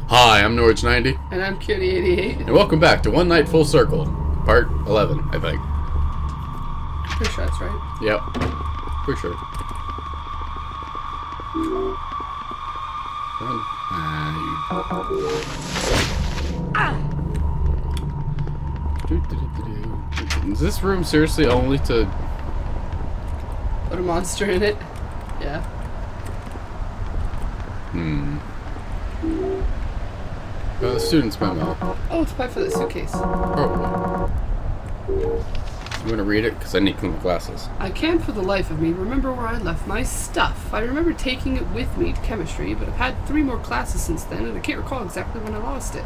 Hi, I'm Norwich90. And I'm Cutie88. And welcome back to One Night Full Circle, Part 11, I think. Pretty sure that's right. Yep. For sure. Is this room seriously only to... Put a monster in it? Yeah. The student's memo. Oh, it's probably for the suitcase. Probably. You want to read it? Because I need clean glasses. I can't for the life of me remember where I left my stuff. I remember taking it with me to chemistry, but I've had 3 more classes since then, and I can't recall exactly when I lost it.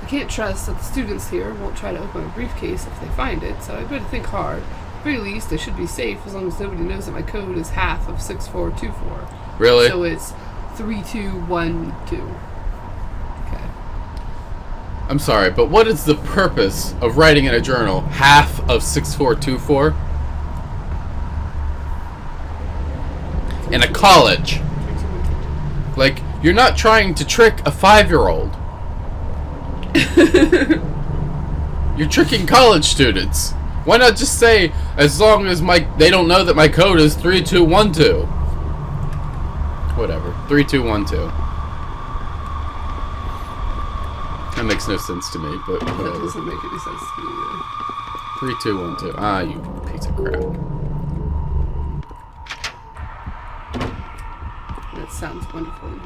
I can't trust that the students here won't try to open my briefcase if they find it, so I better think hard. At the very least, I should be safe as long as nobody knows that my code is half of 6424. Really? So it's 3212. I'm sorry, but what is the purpose of writing in a journal half of 6424? In a college. Like, you're not trying to trick a 5-year-old. You're tricking college students. Why not just say, as long as they don't know that my code is 3212? Whatever. 3212. That makes no sense to me, but whatever. That doesn't make any sense to me either. 3212. Ah, you piece of crap. That sounds wonderful to me.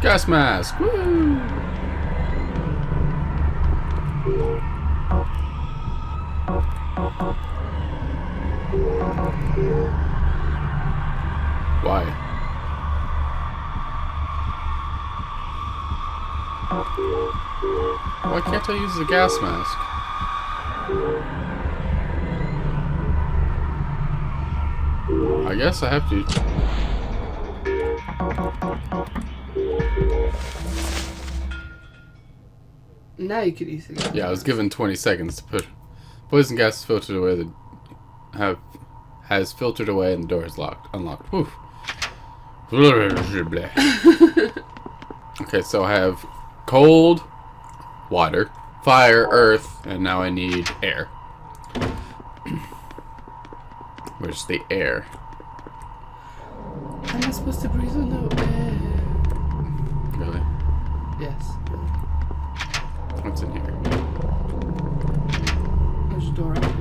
Gas mask! Woo! Why? Why can't I use the gas mask? I guess I have to. Now you could use it. Yeah, I was given 20 seconds to put poison gas filtered away. Has filtered away and the door is unlocked. Whew. Okay, so I have cold, water, fire, earth, and now I need air. Where's the air? Am I supposed to breathe in the air? Really? Yes. What's in here? There's a door out here.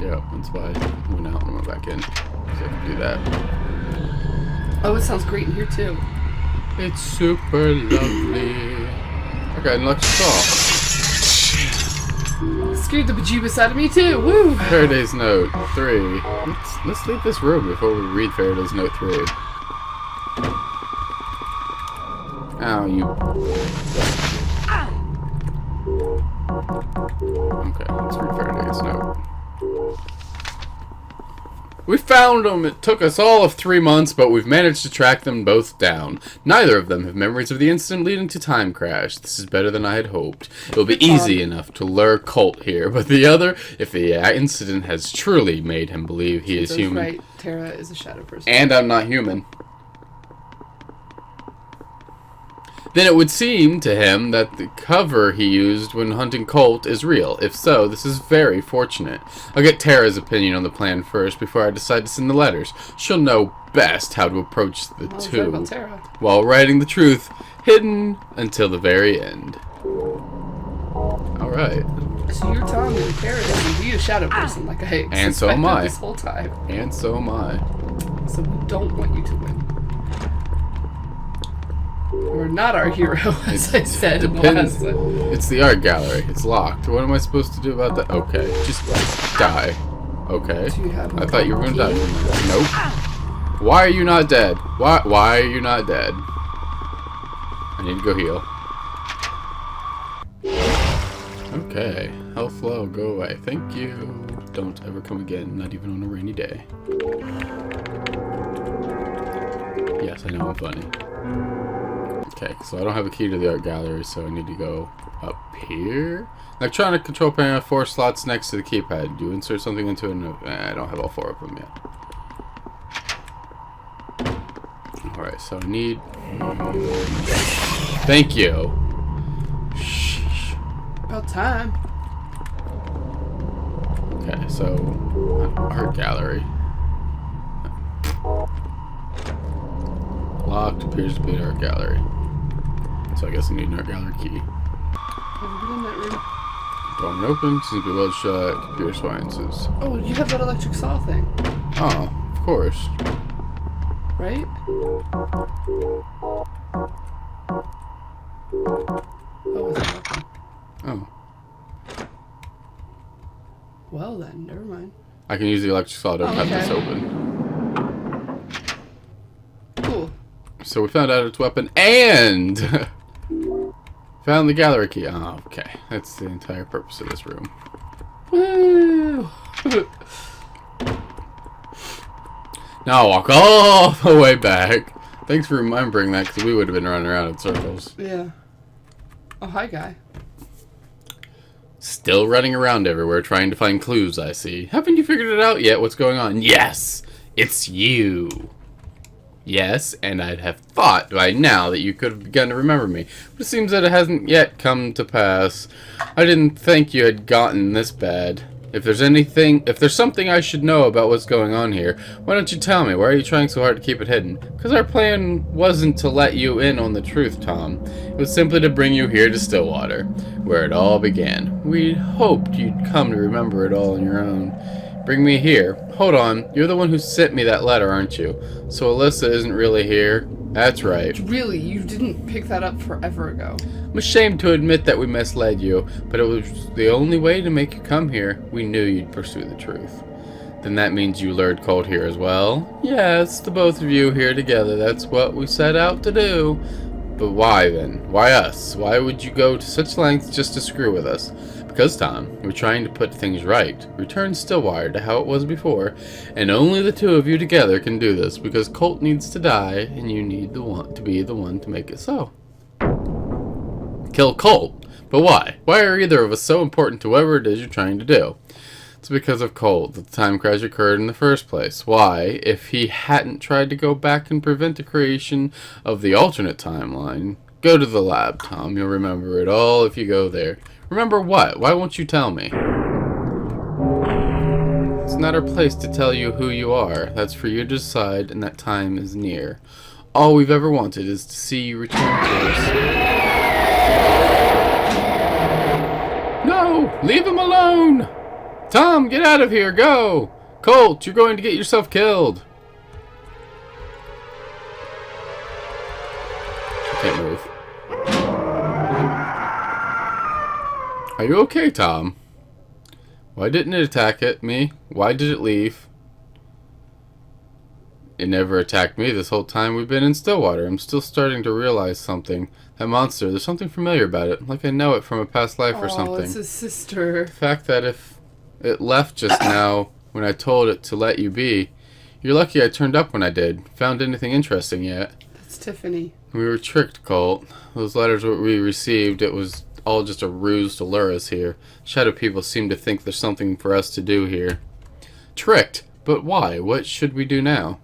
Yeah, that's why I went out and went back in. So I can do that. Oh, it sounds great in here too. It's super lovely. Okay, and let's talk. Scared the bejeebus out of me too. Woo! Faraday's Note 3. Let's leave this room before we read Faraday's Note 3. Ow, you. Okay, let's read Faraday's Note. We found them! It took us all of 3 months, but we've managed to track them both down. Neither of them have memories of the incident leading to Time Crash. This is better than I had hoped. It will be easy enough to lure Colt here, but the other, if the incident has truly made him believe he is human. Right, Tara is a shadow person. And I'm not human. Then it would seem to him that the cover he used when hunting Colt is real. If so, this is very fortunate. I'll get Tara's opinion on the plan first before I decide to send the letters. She'll know best how to approach the two, about Tara. while writing the truth hidden until the very end. Alright. So you're telling me Tara is indeed a shadow person, like I And so am I. this whole time. And so am I. So we don't want you to win. You're not our hero, as I said in the last one. It's the art gallery. It's locked. What am I supposed to do about that? Okay, just die. Okay. Do you have I thought you were gonna die from that. Nope. Why are you not dead? Why are you not dead? I need to go heal. Okay. Health low, go away. Thank you. don't ever come again, not even on a rainy day. Yes, I know I'm funny. Okay, so I don't have a key to the art gallery, so I need to go up here. Electronic control panel, 4 slots next to the keypad. Do you insert something into it? No, I don't have all 4 of them yet. Alright, so I need... Thank you. Sheesh. About time. Okay, so... art gallery. Locked, appears to be an art gallery. So I guess I need an art gallery key. Never been in that room. Door open, seems to be well shut, computer sciences. Oh, you have that electric saw thing, Oh, of course. right? Oh, is it open? Oh. Well then, never mind. I can use the electric saw to cut this okay. open. Cool. So we found out its weapon and found the gallery key. Oh, okay. That's the entire purpose of this room. Woo! Now I'll walk all the way back. Thanks for remembering that, because we would have been running around in circles. Yeah. Oh, hi, guy. Still running around everywhere trying to find clues, I see. Haven't you figured it out yet? What's going on? Yes! It's you! Yes, and I'd have thought by now that you could have begun to remember me. But it seems that it hasn't yet come to pass. I didn't think you had gotten this bad. If there's something I should know about what's going on here, why don't you tell me? Why are you trying so hard to keep it hidden? Because our plan wasn't to let you in on the truth, Tom. It was simply to bring you here to Stillwater, where it all began. We hoped you'd come to remember it all on your own. Bring me here. Hold on, you're the one who sent me that letter, aren't you? So Alyssa isn't really here? That's right. Really, you didn't pick that up forever ago. I'm ashamed to admit that we misled you, but it was the only way to make you come here. We knew you'd pursue the truth. Then that means you lured Colt here as well? Yes, the both of you here together. That's what we set out to do. But why then? Why us? Why would you go to such lengths just to screw with us? Because, Tom, we're trying to put things right. Return Stillwater to how it was before, and only the two of you together can do this, because Colt needs to die, and you need to be the one to make it so. Kill Colt? But why? Why are either of us so important to whatever it is you're trying to do? It's because of Colt that the time crash occurred in the first place. Why, if he hadn't tried to go back and prevent the creation of the alternate timeline? Go to the lab, Tom. You'll remember it all if you go there. Remember what? Why won't you tell me? It's not our place to tell you who you are. That's for you to decide, and that time is near. All we've ever wanted is to see you return to us. No! Leave him alone! Tom, get out of here! Go! Colt, you're going to get yourself killed! I can't move. Are you okay, Tom? Why didn't it attack me? Why did it leave? It never attacked me this whole time we've been in Stillwater. I'm still starting to realize something. That monster, there's something familiar about it. Like I know it from a past life or something. Oh, it's his sister. The fact that if it left just now when I told it to let you be, you're lucky I turned up when I did. Found anything interesting yet? That's Tiffany. We were tricked, Colt. Those letters we received, it was all just a ruse to lure us here. Shadow people seem to think there's something for us to do here. Tricked? But why? What should we do now?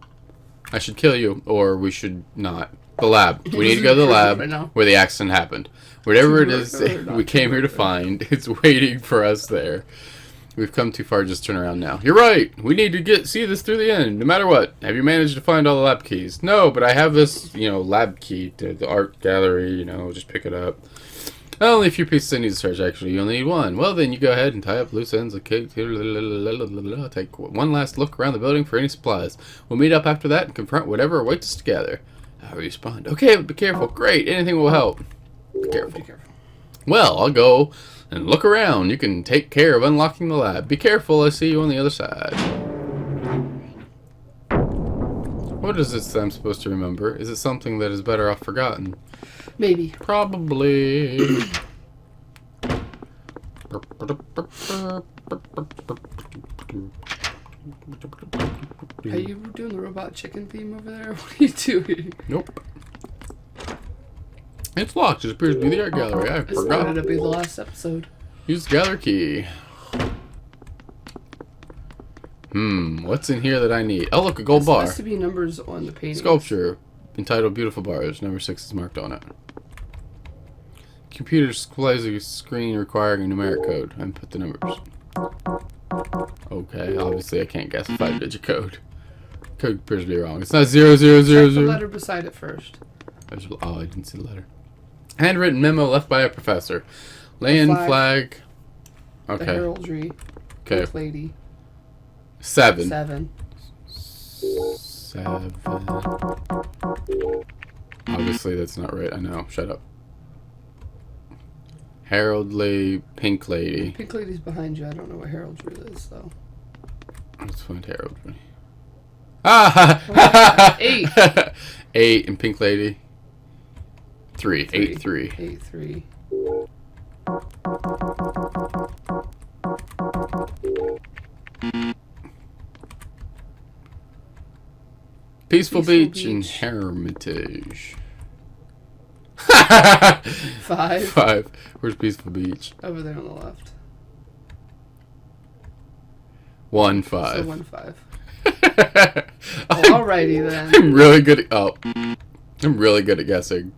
I should kill you, or we should not. The lab. We need to go to the lab where the accident happened. Whatever it is we came here to find, it's waiting for us there. We've come too far, just turn around now. You're right! We need to see this through the end, no matter what. Have you managed to find all the lab keys? No, but I have this, lab key to the art gallery, just pick it up. Only a few pieces I need to search, actually. You only need one. Well, then you go ahead and tie up loose ends. Okay. Take one last look around the building for any supplies. We'll meet up after that and confront whatever awaits us together. I'll respond. Okay, but be careful. Great. Anything will help. Be careful. Well, I'll go and look around. You can take care of unlocking the lab. Be careful. I see you on the other side. What is this that I'm supposed to remember? Is it something that is better off forgotten? Maybe. Probably. Are you doing the robot chicken theme over there? What are you doing? Nope. It's locked. It appears to be the art gallery. I This forgot. wanted to be the last episode. Use the gallery key. What's in here that I need? Oh, look, a gold bar. There has to be numbers on the painting. Sculpture entitled Beautiful Bars. Number 6 is marked on it. Computer displays a screen requiring a numeric code. And put the numbers. Okay, obviously I can't guess a 5-digit code. Code appears to be wrong. It's not 0000. Check the letter beside it first. Oh, I didn't see the letter. Handwritten memo left by a professor. Land flag. The Okay. heraldry. Okay. Oak lady. 7. 7. 7. Obviously that's not right. I know. Shut up. Heraldry, pink lady. Pink lady's behind you. I don't know what heraldry is though. Let's find heraldry. Ah! 8. 8 and pink lady. 3. 8 3. 8 3. Peaceful Peaceful Beach and Beach. Hermitage. 5. 5. Where's Peaceful Beach? Over there on the left. 1 So 5. 1 5. Alrighty then. I'm really good at I'm really good at guessing.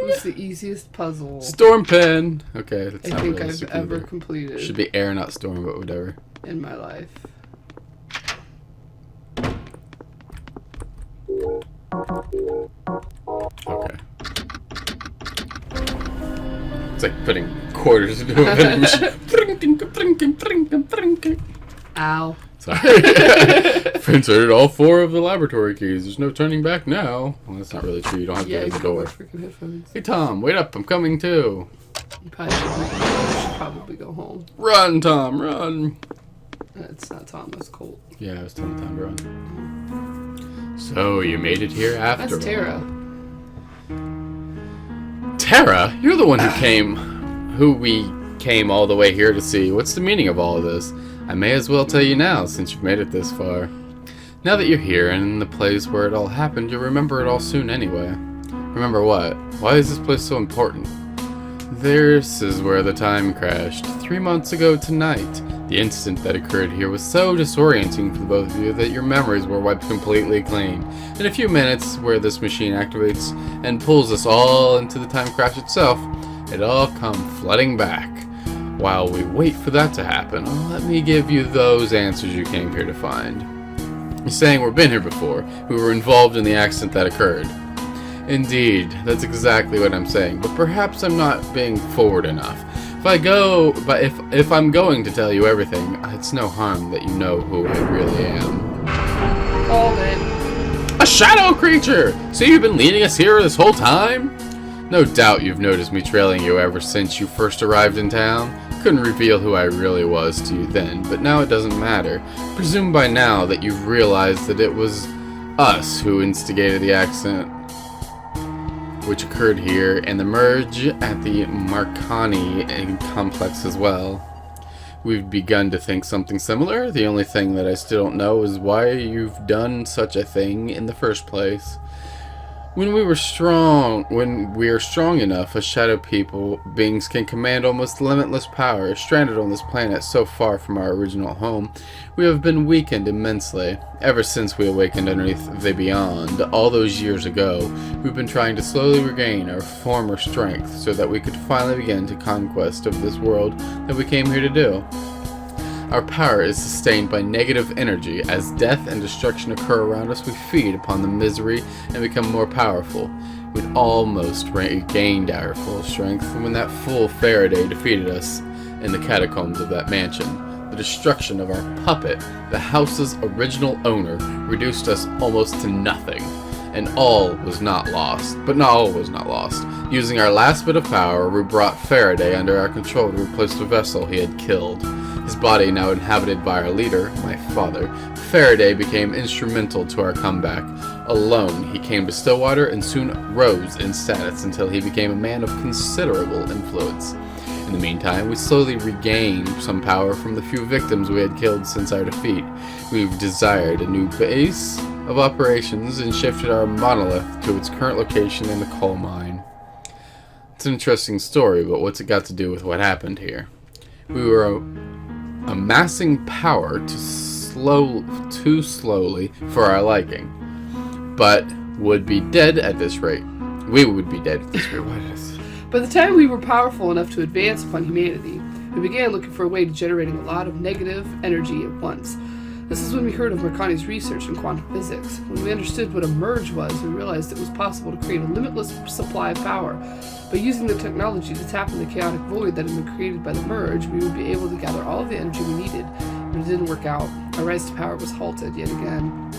What's the easiest puzzle Storm pen. Okay, that's I not think realistic I've ever either. completed Should be air, not storm, but whatever. in my life? Okay. It's like putting quarters into a vending machine. Ow. Sorry. I've inserted all 4 of the laboratory keys. There's no turning back now. Well, that's not really true. You don't have to Yeah, go you to the got my door. freaking headphones. Hey, Tom, wait up. I'm coming too. You should probably go home. Run, Tom, run. It's not Tom, that's Colt. Yeah, I was telling Tom to run. So, you made it here after That's Tara. all. Tara? You're the one who we came all the way here to see. What's the meaning of all of this? I may as well tell you now, since you've made it this far. Now that you're here and in the place where it all happened, you'll remember it all soon anyway. Remember what? Why is this place so important? This is where the time crashed. 3 months ago tonight. The incident that occurred here was so disorienting for the both of you that your memories were wiped completely clean. In a few minutes, where this machine activates and pulls us all into the time crash itself, it all come flooding back. While we wait for that to happen, let me give you those answers you came here to find. You're saying we've been here before. We were involved in the accident that occurred. Indeed, that's exactly what I'm saying, but perhaps I'm not being forward enough. If I'm going to tell you everything, it's no harm that you know who I really am. Called it. A shadow creature! So you've been leading us here this whole time? No doubt you've noticed me trailing you ever since you first arrived in town. Couldn't reveal who I really was to you then, but now it doesn't matter. Presume by now that you've realized that it was us who instigated the accident which occurred here, and the merge at the Marconi complex as well. We've begun to think something similar. The only thing that I still don't know is why you've done such a thing in the first place. When we are strong enough as shadow beings can command almost limitless power. Stranded on this planet so far from our original home, we have been weakened immensely. Ever since we awakened underneath the Beyond, all those years ago, we've been trying to slowly regain our former strength so that we could finally begin to conquest of this world that we came here to do. Our power is sustained by negative energy. As death and destruction occur around us, we feed upon the misery and become more powerful. We'd almost regained our full strength when that fool Faraday defeated us in the catacombs of that mansion. The destruction of our puppet, the house's original owner, reduced us almost to nothing. And all was not lost. But not all was not lost. Using our last bit of power, we brought Faraday under our control to replace the vessel he had killed. His body now inhabited by our leader, my father, Faraday became instrumental to our comeback. Alone, he came to Stillwater and soon rose in status until he became a man of considerable influence. In the meantime, we slowly regained some power from the few victims we had killed since our defeat. We've desired a new base of operations and shifted our monolith to its current location in the coal mine. It's an interesting story, but what's it got to do with what happened here? We were amassing power too slowly for our liking, but would be dead at this rate. We would be dead at this rate. What is? By the time we were powerful enough to advance upon humanity, we began looking for a way to generating a lot of negative energy at once. This is when we heard of Mercani's research in quantum physics. When we understood what a merge was, we realized it was possible to create a limitless supply of power. By using the technology to tap in the chaotic void that had been created by the merge, we would be able to gather all of the energy we needed. But it didn't work out. Our rise to power was halted yet again.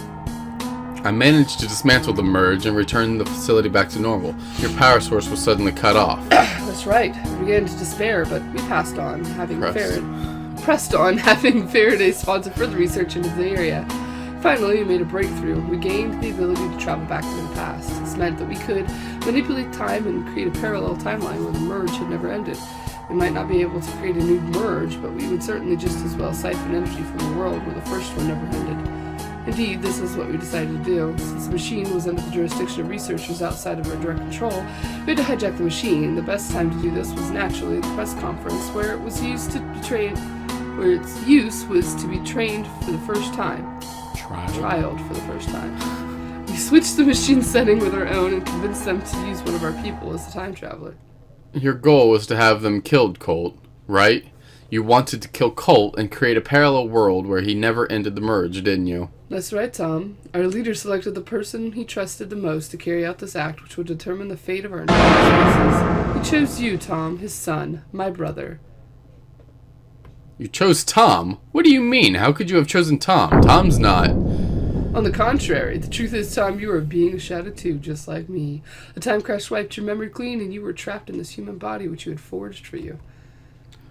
I managed to dismantle the merge and return the facility back to normal. Your power source was suddenly cut off. That's right. We began to despair, but we pressed on, having Faraday sponsor further research into the area. Finally, we made a breakthrough. We gained the ability to travel back to the past. This meant that we could manipulate time and create a parallel timeline where the merge had never ended. We might not be able to create a new merge, but we would certainly just as well siphon energy from a world where the first one never ended. Indeed, this is what we decided to do. Since the machine was under the jurisdiction of researchers outside of our direct control, we had to hijack the machine. The best time to do this was naturally the press conference, where its use was to be trained for the first time. Trialed for the first time. We switched the machine setting with our own and convinced them to use one of our people as the time traveler. Your goal was to have them killed, Colt, right? You wanted to kill Colt and create a parallel world where he never ended the merge, didn't you? That's right, Tom. Our leader selected the person he trusted the most to carry out this act, which would determine the fate of our entire species. He chose you, Tom, his son, my brother. You chose Tom? What do you mean? How could you have chosen Tom? Tom's not... On the contrary, the truth is, Tom, you are a being of shadow too, just like me. A time crash wiped your memory clean, and you were trapped in this human body which you had forged for you.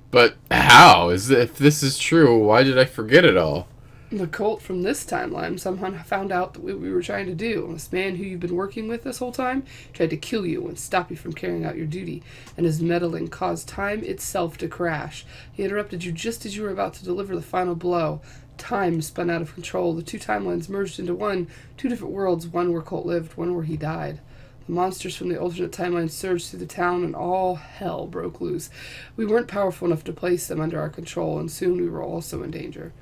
But how? If this is true, why did I forget it all? The Colt from this timeline somehow found out what we were trying to do. This man who you've been working with this whole time tried to kill you and stop you from carrying out your duty, and his meddling caused time itself to crash. He interrupted you just as you were about to deliver the final blow. Time spun out of control. The two timelines merged into one. Two different worlds, one where Colt lived, one where he died. The monsters from the alternate timeline surged through the town, and all hell broke loose. We weren't powerful enough to place them under our control, and soon we were also in danger.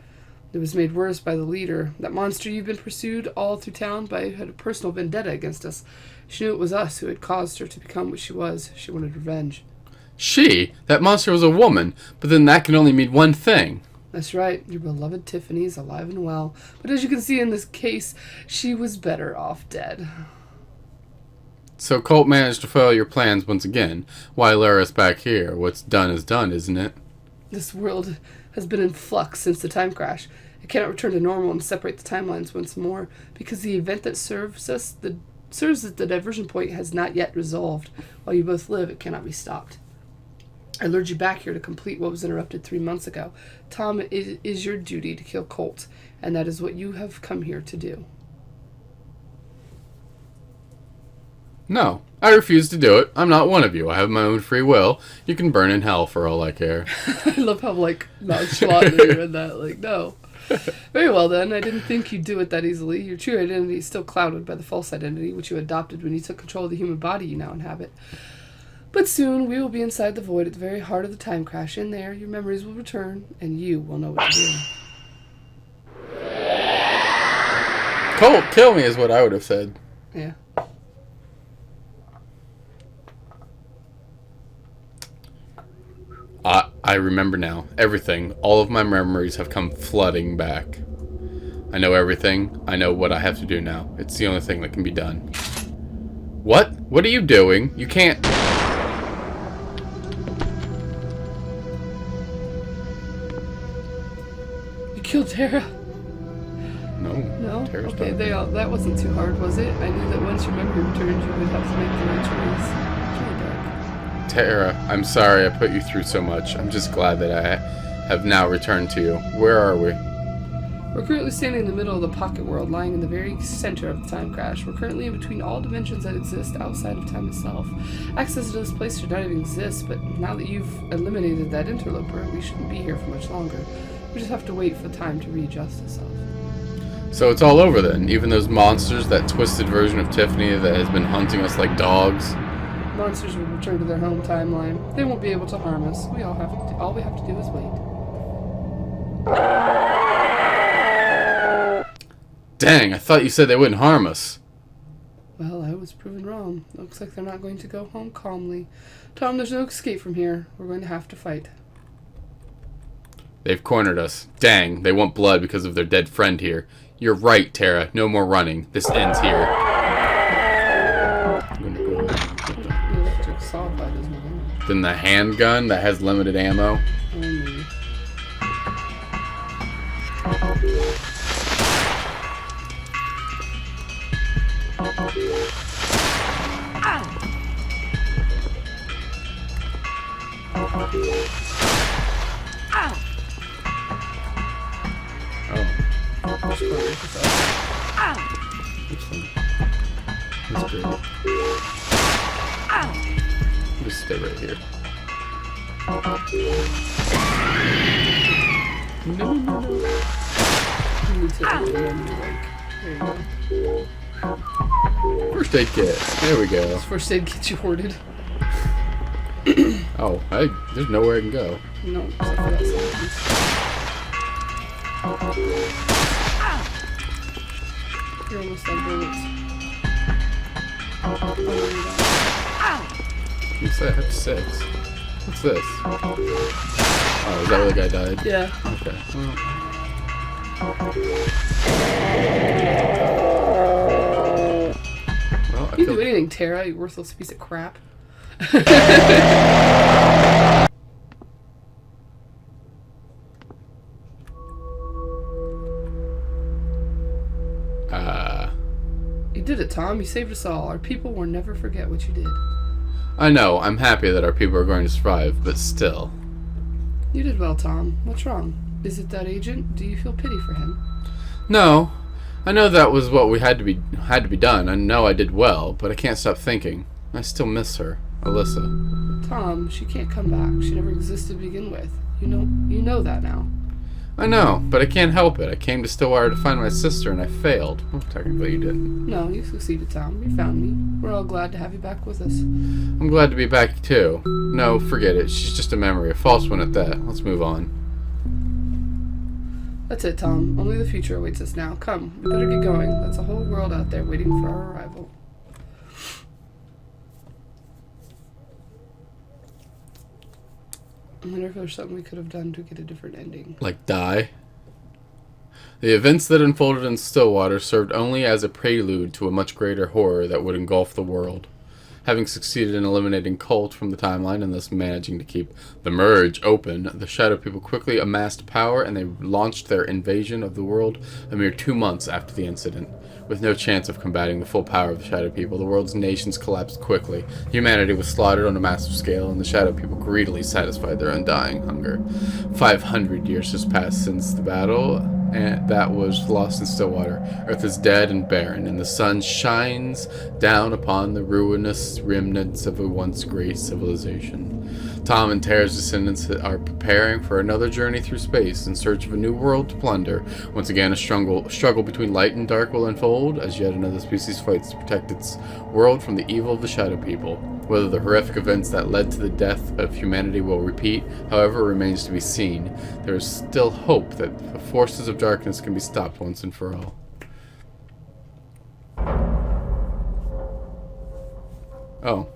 It was made worse by the leader. That monster you've been pursued all through town by had a personal vendetta against us. She knew it was us who had caused her to become what she was. She wanted revenge. She? That monster was a woman, but then that can only mean one thing. That's right. Your beloved Tiffany is alive and well. But as you can see in this case, she was better off dead. So Colt managed to foil your plans once again. Why lure us back here? What's done is done, isn't it? This world has been in flux since the time crash. It cannot return to normal and separate the timelines once more, because the event that serves as the diversion point has not yet resolved. While you both live, it cannot be stopped. I lured you back here to complete what was interrupted 3 months ago. Tom, it is your duty to kill Colt, and that is what you have come here to do. No, I refuse to do it. I'm not one of you. I have my own free will. You can burn in hell for all I care. I love how, nonchalant you read that. No. Very well, then. I didn't think you'd do it that easily. Your true identity is still clouded by the false identity, which you adopted when you took control of the human body you now inhabit. But soon, we will be inside the void at the very heart of the time crash. In there, your memories will return, and you will know what to do. Colt, kill me is what I would have said. Yeah. I remember now. Everything. All of my memories have come flooding back. I know everything. I know what I have to do now. It's the only thing that can be done. What? What are you doing? You can't... You killed Tara? No. Tara's Okay, not. that wasn't too hard, was it? I knew that once your memory returned, you would have to make the right choice. It's really dark. Tara, I'm sorry I put you through so much. I'm just glad that I have now returned to you. Where are we? We're currently standing in the middle of the pocket world, lying in the very center of the time crash. We're currently in between all dimensions that exist outside of time itself. Access to this place should not even exist, but now that you've eliminated that interloper, we shouldn't be here for much longer. We just have to wait for time to readjust itself. So it's all over then. Even those monsters, that twisted version of Tiffany that has been hunting us like dogs. Monsters will return to their home timeline. They won't be able to harm us. All we have to do is wait. Dang, I thought you said they wouldn't harm us. Well, I was proven wrong. Looks like they're not going to go home calmly. Tom, there's no escape from here. We're going to have to fight. They've cornered us. Dang, they want blood because of their dead friend here. You're right, Tara. No more running. This ends here. I'm gonna go The electric saw bite is mine. Then the handgun that has limited ammo. Only. That's great. Just stay right here. No. You need to open them, like, there you go. First aid kit. There we go. First aid kit you hoarded. Oh, there's nowhere I can go. No, except for that sentence. You're almost out of bullets. You said I have 6. What's this? Oh, is that where the guy died? Yeah. Okay. Well, I You feel do anything, Tara, you worthless piece of crap. You did it, Tom. You saved us all. Our people will never forget what you did. I know. I'm happy that our people are going to survive, but still. You did well, Tom. What's wrong? Is it that agent? Do you feel pity for him? No. I know that was what we had to be done. I know I did well, but I can't stop thinking. I still miss her, Alyssa. Tom, she can't come back. She never existed to begin with. You know that now. I know, but I can't help it. I came to Stillwater to find my sister, and I failed. Well, technically, you didn't. No, you succeeded, Tom. You found me. We're all glad to have you back with us. I'm glad to be back, too. No, forget it. She's just a memory. A false one at that. Let's move on. That's it, Tom. Only the future awaits us now. Come, we better get going. That's a whole world out there waiting for our arrival. I wonder if there's something we could have done to get a different ending. Like die? The events that unfolded in Stillwater served only as a prelude to a much greater horror that would engulf the world. Having succeeded in eliminating Colt from the timeline and thus managing to keep the merge open, the Shadow People quickly amassed power and they launched their invasion of the world a mere 2 months after the incident. With no chance of combating the full power of the Shadow People, the world's nations collapsed quickly. Humanity was slaughtered on a massive scale, and the Shadow People greedily satisfied their undying hunger. 500 years has passed since the battle, and that was lost in Stillwater. Earth is dead and barren, and the sun shines down upon the ruinous remnants of a once great civilization. Tom and Tara's descendants are preparing for another journey through space in search of a new world to plunder. Once again, a struggle between light and dark will unfold as yet another species fights to protect its world from the evil of the Shadow People. Whether the horrific events that led to the death of humanity will repeat, however, remains to be seen. There is still hope that the forces of darkness can be stopped once and for all. Oh,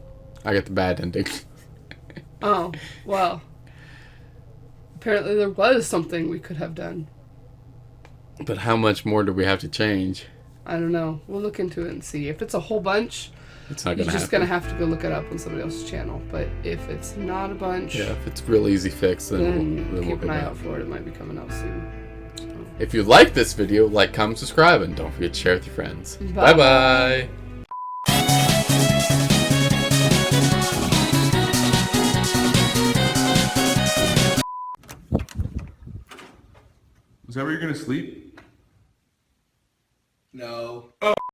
I got the bad ending. Oh, well. Apparently there was something we could have done. But how much more do we have to change? I don't know. We'll look into it and see. If it's a whole bunch, It's not you're gonna just happen. going to have to go look it up on somebody else's channel. But if it's not a bunch, Yeah, if it's real easy fix, then we'll keep go an eye back. out for it. It might be coming out soon. If you like this video, like, comment, subscribe, and don't forget to share with your friends. Bye. Bye-bye! Is that where you're gonna sleep? No.